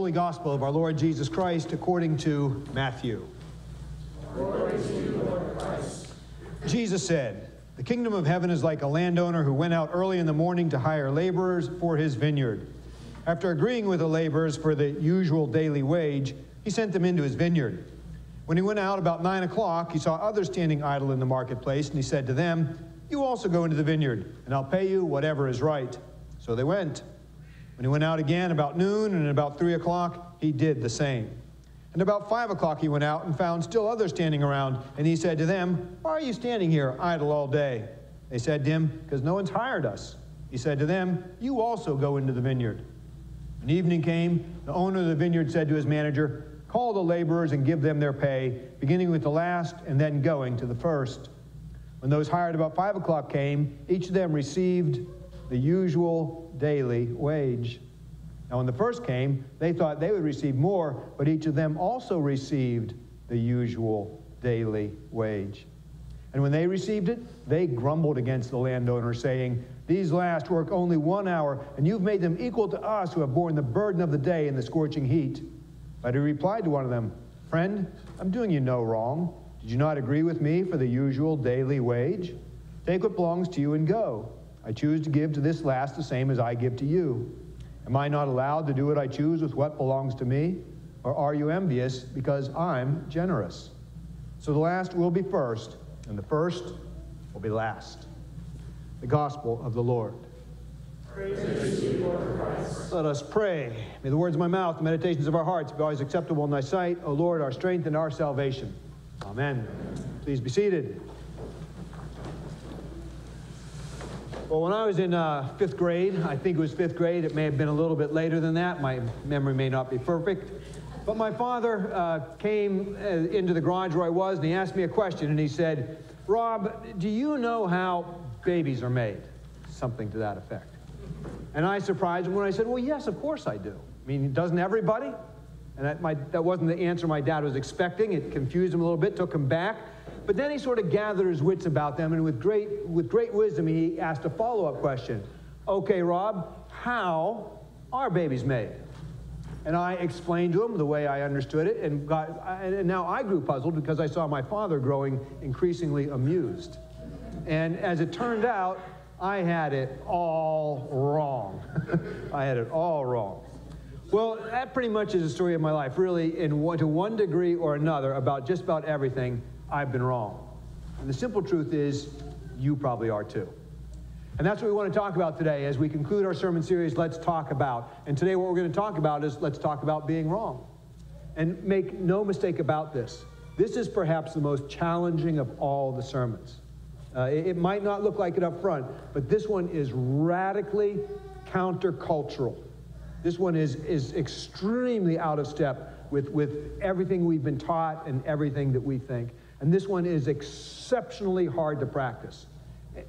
Holy Gospel of our Lord Jesus Christ according to Matthew. Glory to you, Lord Christ. Jesus said, "The kingdom of heaven is like a landowner who went out early in the morning to hire laborers for his vineyard. After agreeing with the laborers for the usual daily wage, he sent them into his vineyard. When he went out about 9 o'clock, he saw others standing idle in the marketplace, and he said to them, 'You also go into the vineyard, and I'll pay you whatever is right.' So they went. When he went out again about noon, and about 3 o'clock, he did the same. And about 5 o'clock he went out and found still others standing around, and he said to them, 'Why are you standing here idle all day?' They said to him, 'Because no one's hired us.' He said to them, 'You also go into the vineyard.' When evening came, the owner of the vineyard said to his manager, 'Call the laborers and give them their pay, beginning with the last and then going to the first.' When those hired about 5 o'clock came, each of them received the usual daily wage. Now when the first came, they thought they would receive more, but each of them also received the usual daily wage. And when they received it, they grumbled against the landowner, saying, 'These last work only 1 hour, and you've made them equal to us who have borne the burden of the day in the scorching heat.' But he replied to one of them, 'Friend, I'm doing you no wrong. Did you not agree with me for the usual daily wage? Take what belongs to you and go. I choose to give to this last the same as I give to you. Am I not allowed to do what I choose with what belongs to me? Or are you envious because I'm generous?' So the last will be first, and the first will be last." The Gospel of the Lord. Praise to you, Lord Christ. Let us pray. May the words of my mouth, the meditations of our hearts be always acceptable in thy sight, O Lord, our strength and our salvation. Amen. Please be seated. Well, when I was in 5th grade, I think it was 5th grade, it may have been a little bit later than that. My memory may not be perfect. But my father came into the garage where I was, and he asked me a question, and he said, "Rob, do you know how babies are made?" Something to that effect. And I surprised him when I said, "Well, yes, of course I do. I mean, doesn't everybody?" And that wasn't the answer my dad was expecting. It confused him a little bit, took him back. But then he sort of gathered his wits about them, and with great wisdom, he asked a follow-up question. "Okay, Rob, how are babies made?" And I explained to him the way I understood it, and now I grew puzzled because I saw my father growing increasingly amused. And as it turned out, I had it all wrong. I had it all wrong. Well, that pretty much is the story of my life. Really, to one degree or another, about just about everything, I've been wrong. And the simple truth is, you probably are too. And that's what we want to talk about today. As we conclude our sermon series, Let's Talk About. And today what we're going to talk about is let's talk about being wrong. And make no mistake about this. This is perhaps the most challenging of all the sermons. It might not look like it up front, but this one is radically countercultural. This one is extremely out of step with everything we've been taught and everything that we think. And this one is exceptionally hard to practice.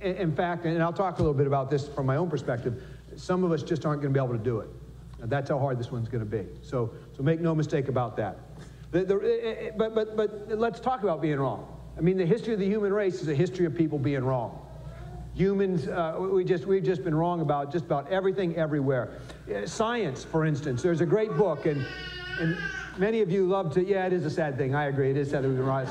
In fact, and I'll talk a little bit about this from my own perspective, some of us just aren't going to be able to do it. And that's how hard this one's going to be. So make no mistake about that. But let's talk about being wrong. I mean, the history of the human race is a history of people being wrong. Humans, we've just been wrong about just about everything, everywhere. Science, for instance, there's a great book, and many of you love to, yeah, it is a sad thing. I agree, it is sad that we've been wrong.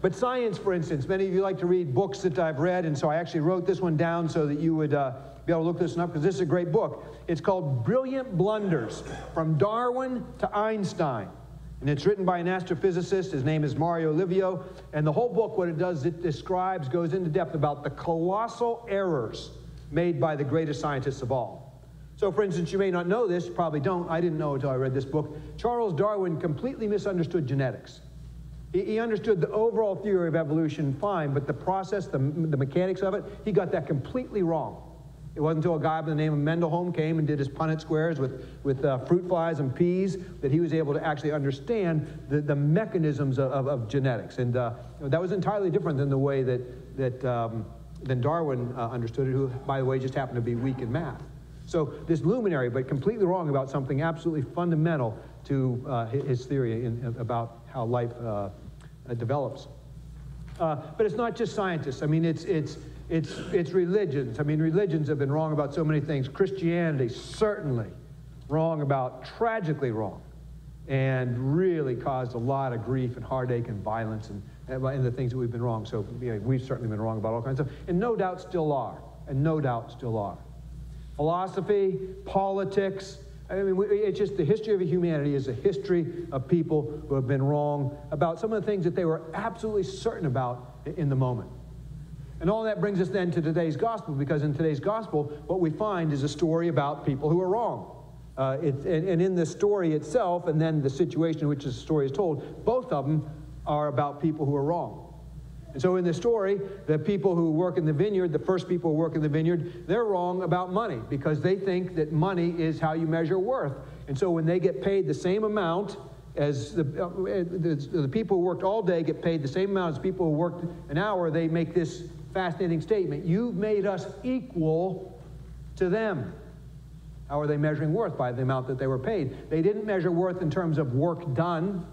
But science, for instance, many of you like to read books that I've read, and so I actually wrote this one down so that you would be able to look this one up, because this is a great book. It's called Brilliant Blunders, From Darwin to Einstein. And it's written by an astrophysicist. His name is Mario Livio. And the whole book, what it does, it goes into depth about the colossal errors made by the greatest scientists of all. So, for instance, you may not know this, you probably don't. I didn't know until I read this book. Charles Darwin completely misunderstood genetics. He understood the overall theory of evolution fine, but the process, the mechanics of it, he got that completely wrong. It wasn't until a guy by the name of Mendelholm came and did his Punnett squares with fruit flies and peas that he was able to actually understand the mechanisms of genetics. And that was entirely different than the way than Darwin understood it, who, by the way, just happened to be weak in math. So this luminary, but completely wrong about something absolutely fundamental to his theory about how life develops. But it's not just scientists. I mean, it's religions. I mean, religions have been wrong about so many things. Christianity, certainly. wrong about tragically wrong, and really caused a lot of grief and heartache and violence and the things that we've been wrong. So we've certainly been wrong about all kinds of stuff, and no doubt still are, Philosophy, politics, I mean, it's just the history of humanity is a history of people who have been wrong about some of the things that they were absolutely certain about in the moment. And all that brings us then to today's gospel, because in today's gospel, what we find is a story about people who are wrong. And in the story itself, and then the situation in which the story is told, both of them are about people who are wrong. And so in the story, the people who work in the vineyard, the first people who work in the vineyard, they're wrong about money because they think that money is how you measure worth. And so when they get paid the same amount as the people who worked all day get paid the same amount as people who worked an hour, they make this fascinating statement: you've made us equal to them. How are they measuring worth? By the amount that they were paid. They didn't measure worth in terms of work done,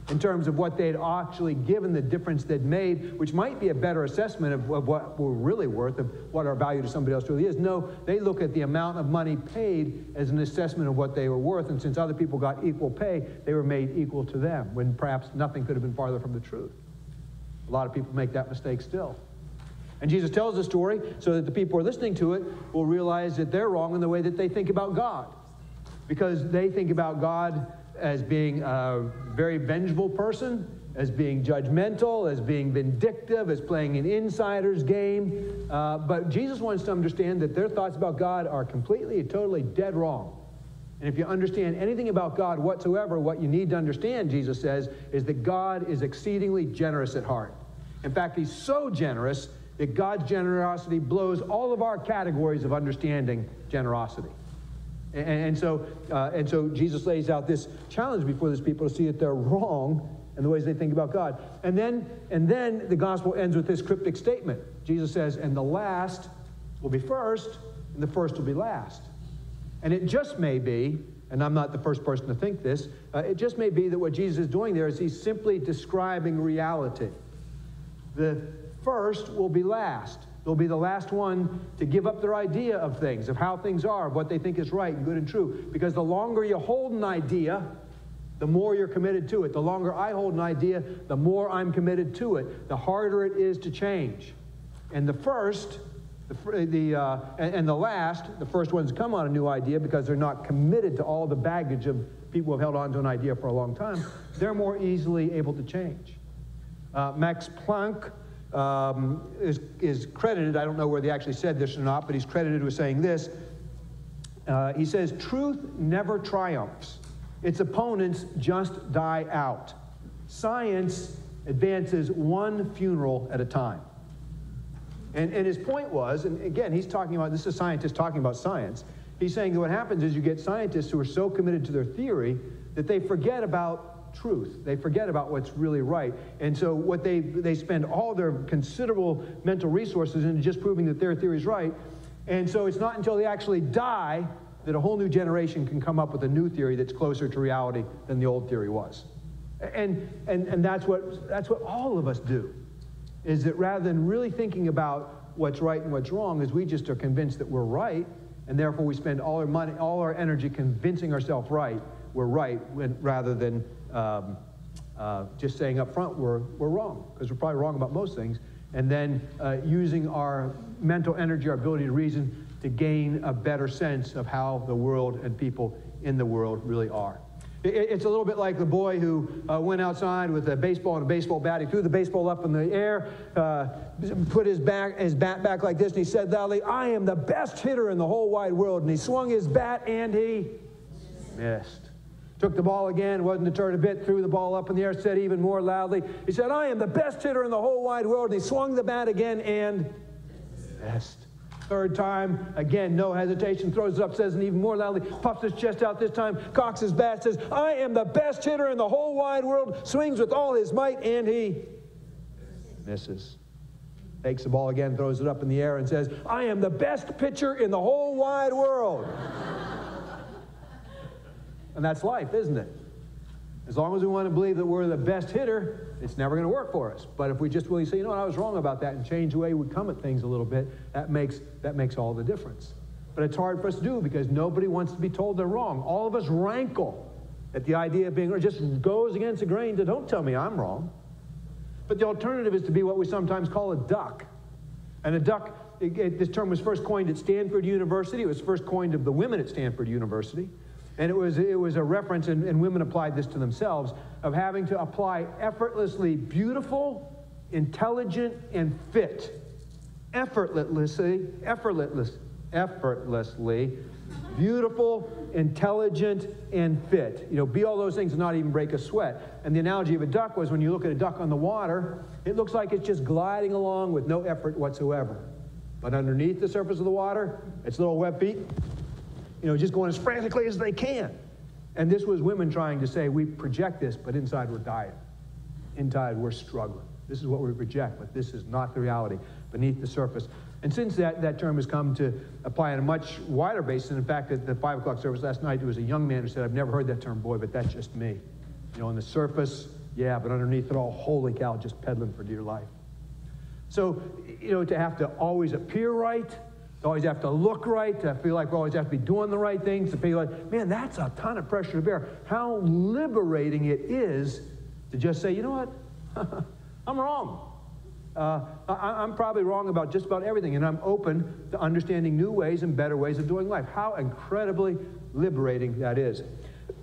in terms of what they'd actually given, the difference they'd made, which might be a better assessment of what we're really worth, of what our value to somebody else really is. No, they look at the amount of money paid as an assessment of what they were worth, and since other people got equal pay, they were made equal to them, when perhaps nothing could have been farther from the truth. A lot of people make that mistake still. And Jesus tells the story so that the people who are listening to it will realize that they're wrong in the way that they think about God. Because they think about God as being a very vengeful person, as being judgmental, as being vindictive, as playing an insider's game. But Jesus wants to understand that their thoughts about God are completely and totally dead wrong. And if you understand anything about God whatsoever, what you need to understand, Jesus says, is that God is exceedingly generous at heart. In fact, he's so generous that God's generosity blows all of our categories of understanding generosity. And so Jesus lays out this challenge before these people to see that they're wrong in the ways they think about God. And then the gospel ends with this cryptic statement. Jesus says, and the last will be first, and the first will be last. And it just may be, and I'm not the first person to think this, it just may be that what Jesus is doing there is he's simply describing reality. The first will be last. They'll be the last one to give up their idea of things, of how things are, of what they think is right and good and true. Because the longer you hold an idea, the more you're committed to it. The longer I hold an idea, the more I'm committed to it. The harder it is to change. And the first, and the last, the first ones come on a new idea because they're not committed to all the baggage of people who have held on to an idea for a long time. They're more easily able to change. Max Planck is credited, I don't know whether he actually said this or not, but he's credited with saying this. He says, truth never triumphs. Its opponents just die out. Science advances one funeral at a time. And his point was, and again, he's talking about, this is a scientist talking about science. He's saying that what happens is you get scientists who are so committed to their theory that they forget about truth. They forget about what's really right. And so what they spend all their considerable mental resources into just proving that their theory is right. And so it's not until they actually die that a whole new generation can come up with a new theory that's closer to reality than the old theory was. And that's what all of us do, is that rather than really thinking about what's right and what's wrong, is we just are convinced that we're right, and therefore we spend all our money, all our energy convincing ourselves we're right, rather than just saying up front we're wrong, because we're probably wrong about most things, and then using our mental energy, our ability to reason, to gain a better sense of how the world and people in the world really are. It's a little bit like the boy who went outside with a baseball and a baseball bat. He threw the baseball up in the air, put his bat back like this, and he said loudly, "I am the best hitter in the whole wide world." And he swung his bat and he missed. Took the ball again, wasn't deterred a bit, threw the ball up in the air, said even more loudly, he said, "I am the best hitter in the whole wide world." And he swung the bat again and missed. Third time, again, no hesitation, throws it up, says it even more loudly, puffs his chest out this time, cocks his bat, says, "I am the best hitter in the whole wide world," swings with all his might, and he misses. Takes the ball again, throws it up in the air, and says, "I am the best pitcher in the whole wide world." And that's life, isn't it? As long as we want to believe that we're the best hitter, it's never going to work for us. But if we just really say, you know what, I was wrong about that, and change the way we come at things a little bit, that makes all the difference. but it's hard for us to do because nobody wants to be told they're wrong. All of us rankle at the idea of being, or just goes against the grain to don't tell me I'm wrong. But the alternative is to be what we sometimes call a duck. And a duck, this term was first coined at Stanford University. It was first coined of the women at Stanford University. And it was a reference, and women applied this to themselves, of having to apply effortlessly beautiful, intelligent, and fit. Effortlessly, beautiful, intelligent, and fit. You know, be all those things and not even break a sweat. And the analogy of a duck was when you look at a duck on the water, it looks like it's just gliding along with no effort whatsoever. But underneath the surface of the water, its little web feet, you know, just going as frantically as they can. And this was women trying to say, we project this, but inside we're dying. Inside we're struggling. This is what we project, but this is not the reality beneath the surface. And since that term has come to apply on a much wider basis, and in fact, at the 5 o'clock service last night, there was a young man who said, I've never heard that term, boy, but that's just me. You know, on the surface, yeah, but underneath it all, holy cow, just peddling for dear life. So, you know, to have to always appear right, to always have to look right, to feel like we always have to be doing the right things, to feel like, man, that's a ton of pressure to bear. How liberating it is to just say, you know what, I'm wrong. I'm probably wrong about just about everything, and I'm open to understanding new ways and better ways of doing life. How incredibly liberating that is.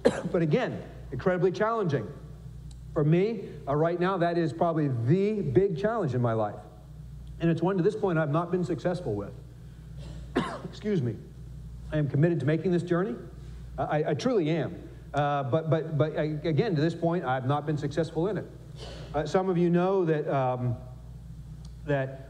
But again, incredibly challenging. For me, right now, that is probably the big challenge in my life. And it's one to this point I've not been successful with. Excuse me. I am committed to making this journey. I truly am. But again, to this point, I've not been successful in it. Some of you know that,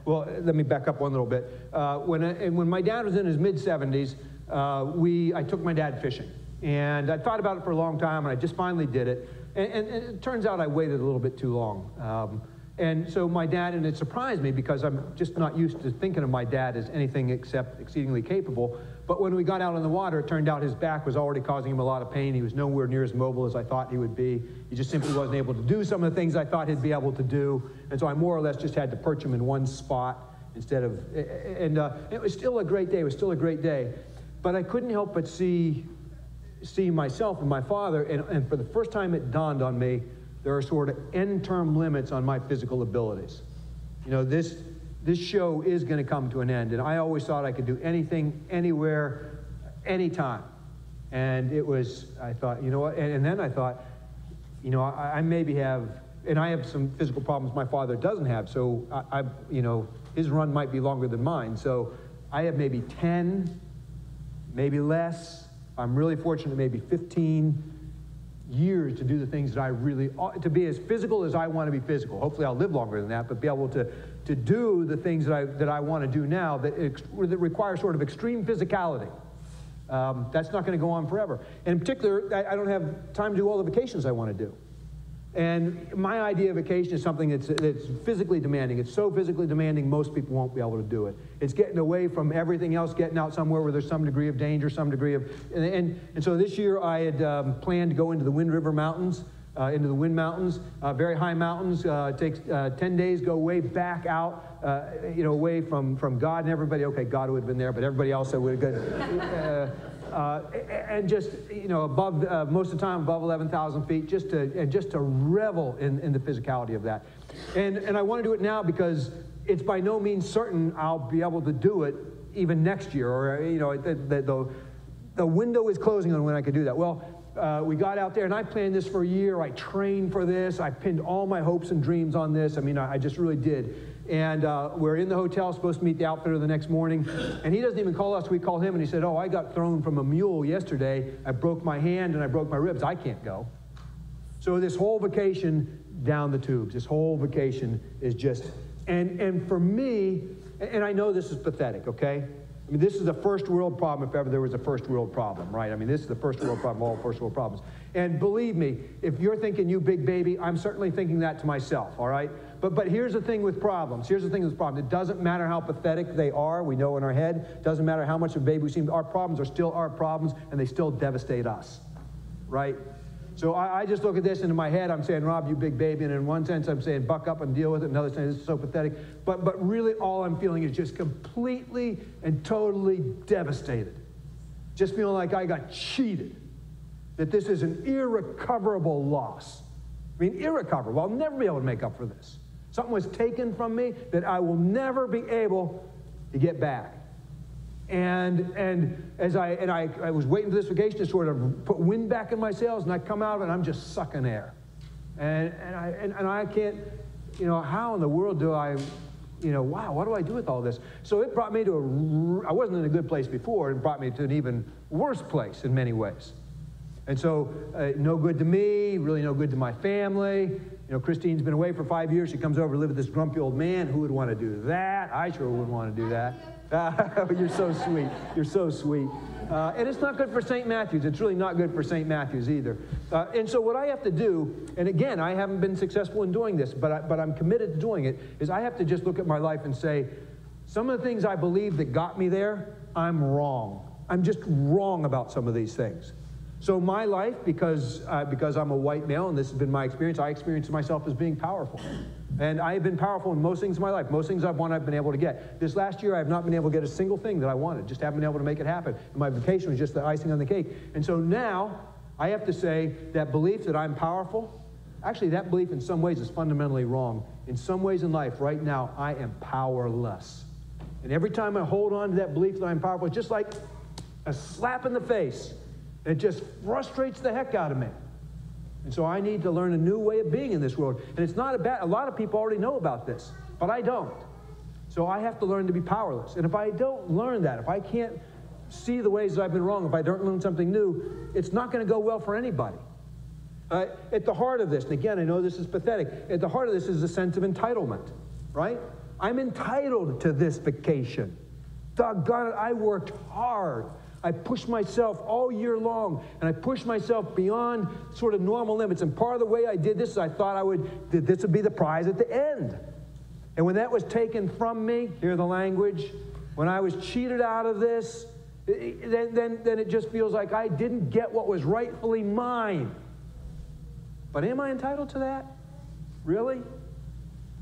well, let me back up one little bit. When my dad was in his mid-70s, I took my dad fishing. And I thought about it for a long time, and I just finally did it. And it turns out I waited a little bit too long. And so my dad, and it surprised me because I'm just not used to thinking of my dad as anything except exceedingly capable. But when we got out on the water, it turned out his back was already causing him a lot of pain. He was nowhere near as mobile as I thought he would be. He just simply wasn't able to do some of the things I thought he'd be able to do. And so I more or less just had to perch him in one spot instead of, and it was still a great day. It was still a great day. But I couldn't help but see myself and my father, and for the first time it dawned on me, there are sort of end-term limits on my physical abilities. You know, this show is going to come to an end, and I always thought I could do anything, anywhere, anytime. And I thought, you know what, and then I thought, you know, I maybe have, and I have some physical problems my father doesn't have, so you know, his run might be longer than mine, so I have maybe 10, maybe less. I'm really fortunate, maybe 15 years to do the things that I really ought to be, as physical as I want to be physical. Hopefully I'll live longer than that, but be able to do the things that I want to do now that require sort of extreme physicality. That's not going to go on forever. And in particular, I don't have time to do all the vacations I want to do. And my idea of vacation is something that's physically demanding. It's so physically demanding, most people won't be able to do it. It's getting away from everything else, getting out somewhere where there's some degree of danger, some degree of, and so this year I had planned to go into the Wind River Mountains, into the Wind Mountains, very high mountains. Takes 10 days, go way back out, you know, away from God and everybody. Okay, God would have been there, but everybody else would have gone. And just, you know, above, most of the time above 11,000 feet, just to revel in the physicality of that. And I want to do it now because it's by no means certain I'll be able to do it even next year, or, you know, the window is closing on when I could do that. Well, we got out there, and I planned this for a year. I trained for this. I pinned all my hopes and dreams on this. I mean, I just really did. And we're in the hotel, supposed to meet the outfitter the next morning, and he doesn't even call us. We call him, and he said, oh, I got thrown from a mule yesterday. I broke my hand, and I broke my ribs. I can't go. So this whole vacation down the tubes, this whole vacation is just, and for me, and I know this is pathetic, okay? I mean, this is a first world problem if ever there was a first world problem, right? I mean, this is the first world problem of all first world problems. And believe me, if you're thinking you big baby, I'm certainly thinking that to myself, all right? But here's the thing with problems. Here's the thing with problems. It doesn't matter how pathetic they are, we know in our head. It doesn't matter how much of a baby we seem. Our problems are still our problems, and they still devastate us, right? So I just look at this, and in my head, I'm saying, Rob, you big baby. And in one sense, I'm saying, buck up and deal with it. Another sense, this is so pathetic. But really, all I'm feeling is just completely and totally devastated. Just feeling like I got cheated. That this is an irrecoverable loss. I mean, irrecoverable. I'll never be able to make up for this. Something was taken from me that I will never be able to get back. And as I was waiting for this vacation to sort of put wind back in my sails, and I come out of it, and I'm just sucking air. And I can't, how in the world do I, wow, what do I do with all this? So it brought me to I wasn't in a good place before. It brought me to an even worse place in many ways. And so no good to me, really no good to my family. Christine's been away for 5 years. She comes over to live with this grumpy old man. Who would want to do that? I sure wouldn't want to do that. You're so sweet. You're so sweet. And it's not good for St. Matthew's. It's really not good for St. Matthew's either. And so what I have to do, and again, I haven't been successful in doing this, but I'm committed to doing it, is I have to just look at my life and say, some of the things I believe that got me there, I'm wrong. I'm just wrong about some of these things. So my life, because I'm a white male, and this has been my experience, I experience myself as being powerful. And I have been powerful in most things in my life. Most things I've wanted, I've been able to get. This last year, I have not been able to get a single thing that I wanted. Just haven't been able to make it happen. And my vacation was just the icing on the cake. And so now, I have to say that belief that I'm powerful, actually that belief in some ways is fundamentally wrong. In some ways in life, right now, I am powerless. And every time I hold on to that belief that I'm powerful, it's just like a slap in the face. It just frustrates the heck out of me. And so I need to learn a new way of being in this world. And it's not a lot of people already know about this, but I don't. So I have to learn to be powerless. And if I don't learn that, if I can't see the ways that I've been wrong, if I don't learn something new, it's not going to go well for anybody. At the heart of this, and again, I know this is pathetic, at the heart of this is a sense of entitlement, right? I'm entitled to this vacation. Doggone it, I worked hard. I pushed myself all year long, and I pushed myself beyond sort of normal limits. And part of the way I did this is I thought this would be the prize at the end. And when that was taken from me, hear the language, when I was cheated out of this, then it just feels like I didn't get what was rightfully mine. But am I entitled to that? Really?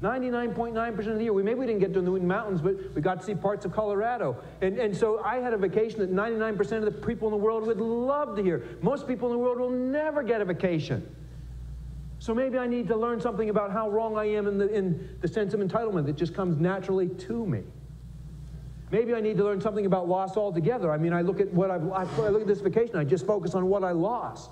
99.9% of the year. Maybe we didn't get to the mountains, but we got to see parts of Colorado. And so I had a vacation that 99% of the people in the world would love to hear. Most people in the world will never get a vacation. So maybe I need to learn something about how wrong I am in the sense of entitlement that just comes naturally to me. Maybe I need to learn something about loss altogether. I mean, I look at this vacation, I just focus on what I lost.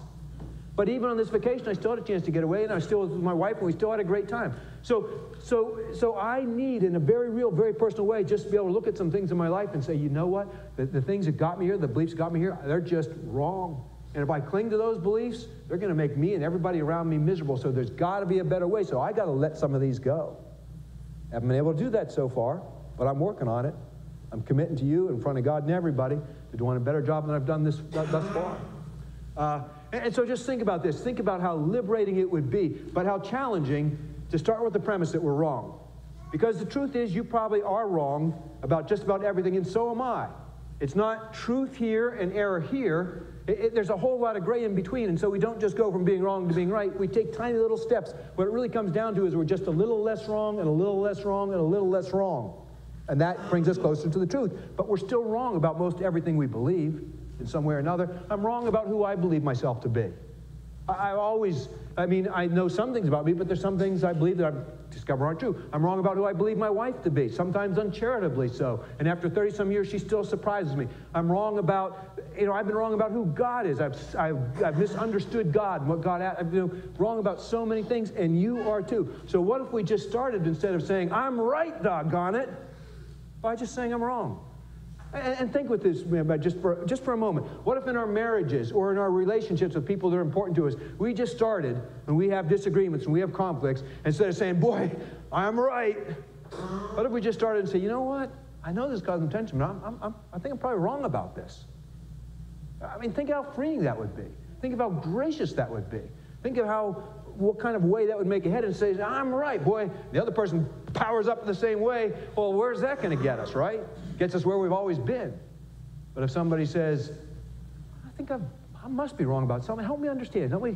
But even on this vacation, I still had a chance to get away, and I still was with my wife, and we still had a great time. So I need, in a very real, very personal way, just to be able to look at some things in my life and say, you know what? The things that got me here, the beliefs that got me here, they're just wrong. And if I cling to those beliefs, they're going to make me and everybody around me miserable. So there's got to be a better way. So I got to let some of these go. Haven't been able to do that so far, but I'm working on it. I'm committing to you in front of God and everybody to doing a better job than I've done thus far. And so just think about this. Think about how liberating it would be, but how challenging to start with the premise that we're wrong. Because the truth is, you probably are wrong about just about everything, and so am I. It's not truth here and error here. There's a whole lot of gray in between, and so we don't just go from being wrong to being right. We take tiny little steps. What it really comes down to is we're just a little less wrong and a little less wrong and a little less wrong. And that brings us closer to the truth. But we're still wrong about most everything we believe. In some way or another, I'm wrong about who I believe myself to be. I know some things about me, but there's some things I believe that I've discovered aren't true. I'm wrong about who I believe my wife to be, sometimes uncharitably so. And after 30-some years, she still surprises me. I'm wrong about, I've been wrong about who God is. I've misunderstood God and what God has. I've been wrong about so many things, and you are too. So what if we just started, instead of saying, I'm right, doggone it, by just saying I'm wrong? And think with this just for a moment. What if in our marriages or in our relationships with people that are important to us, we just started, and we have disagreements and we have conflicts, instead of saying, boy, I'm right, what if we just started and say, you know what? I know this is causing tension, but I think I'm probably wrong about this. I mean, think how freeing that would be. Think of how gracious that would be. Think of what kind of way that would make ahead and say, I'm right, boy. The other person powers up the same way. Well, where's that going to get us, right? Gets us where we've always been. But if somebody says, I think I must be wrong about something, help me understand. Help me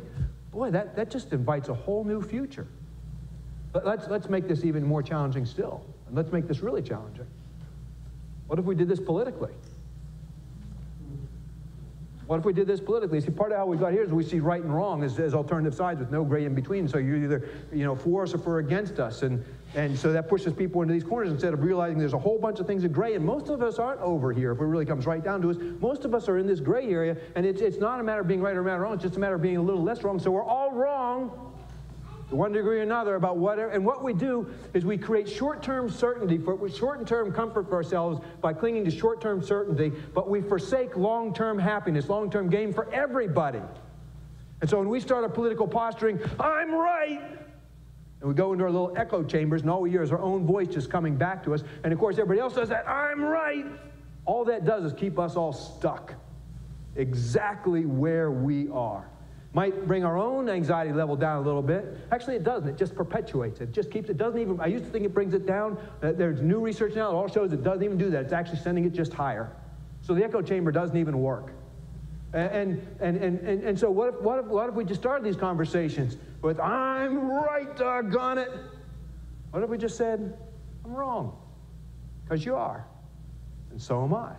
boy, that just invites a whole new future. But let's make this even more challenging still. And let's make this really challenging. What if we did this politically? What if we did this politically? See, part of how we got here is we see right and wrong as alternative sides with no gray in between. So you're either, for us or for against us. And so that pushes people into these corners instead of realizing there's a whole bunch of things in gray. And most of us aren't over here, if it really comes right down to us. Most of us are in this gray area. And it's not a matter of being right or wrong. It's just a matter of being a little less wrong. So we're all wrong to one degree or another about whatever. And what we do is we create short-term certainty, short-term comfort for ourselves by clinging to short-term certainty, but we forsake long-term happiness, long-term gain for everybody. And so when we start our political posturing, I'm right, and we go into our little echo chambers, and all we hear is our own voice just coming back to us, and of course everybody else does that, I'm right, all that does is keep us all stuck exactly where we are. Might bring our own anxiety level down a little bit. Actually, it doesn't. It just perpetuates it. Just keeps it. Doesn't even. I used to think it brings it down. There's new research now that all shows it doesn't even do that. It's actually sending it just higher. So the echo chamber doesn't even work. And so what if we just started these conversations with I'm right, doggone it? What if we just said I'm wrong? Because you are, and so am I.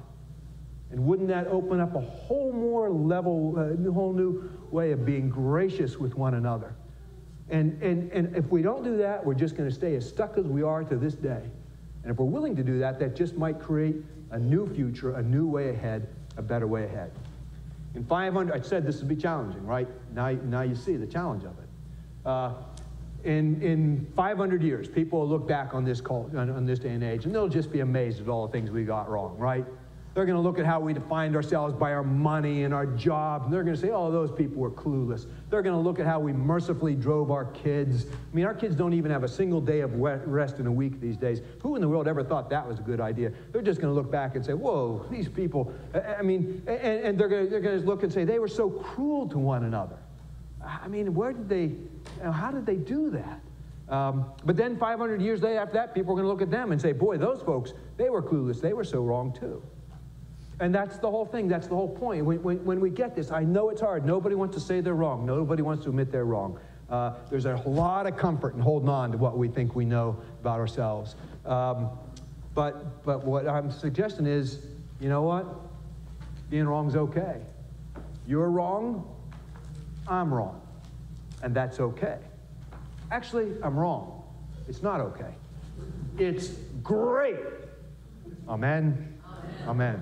And wouldn't that open up a whole more level, whole new way of being gracious with one another? And if we don't do that, we're just going to stay as stuck as we are to this day. And if we're willing to do that, that just might create a new future, a new way ahead, a better way ahead. In 500, I said this would be challenging, right? Now you see the challenge of it. In 500 years, people will look back on this day and age, and they'll just be amazed at all the things we got wrong, right? They're going to look at how we defined ourselves by our money and our job, and they're going to say, oh, those people were clueless. They're going to look at how we mercifully drove our kids. I mean, our kids don't even have a single day of rest in a week these days. Who in the world ever thought that was a good idea? They're just going to look back and say, whoa, these people, and they're going to look and say, they were so cruel to one another. I mean, how did they do that? But then 500 years after that, people are going to look at them and say, boy, those folks, they were clueless. They were so wrong too. And that's the whole thing. That's the whole point. When we get this, I know it's hard. Nobody wants to say they're wrong. Nobody wants to admit they're wrong. There's a lot of comfort in holding on to what we think we know about ourselves. But what I'm suggesting is, you know what? Being wrong's okay. You're wrong. I'm wrong. And that's okay. Actually, I'm wrong. It's not okay. It's great. Amen. Amen. Amen.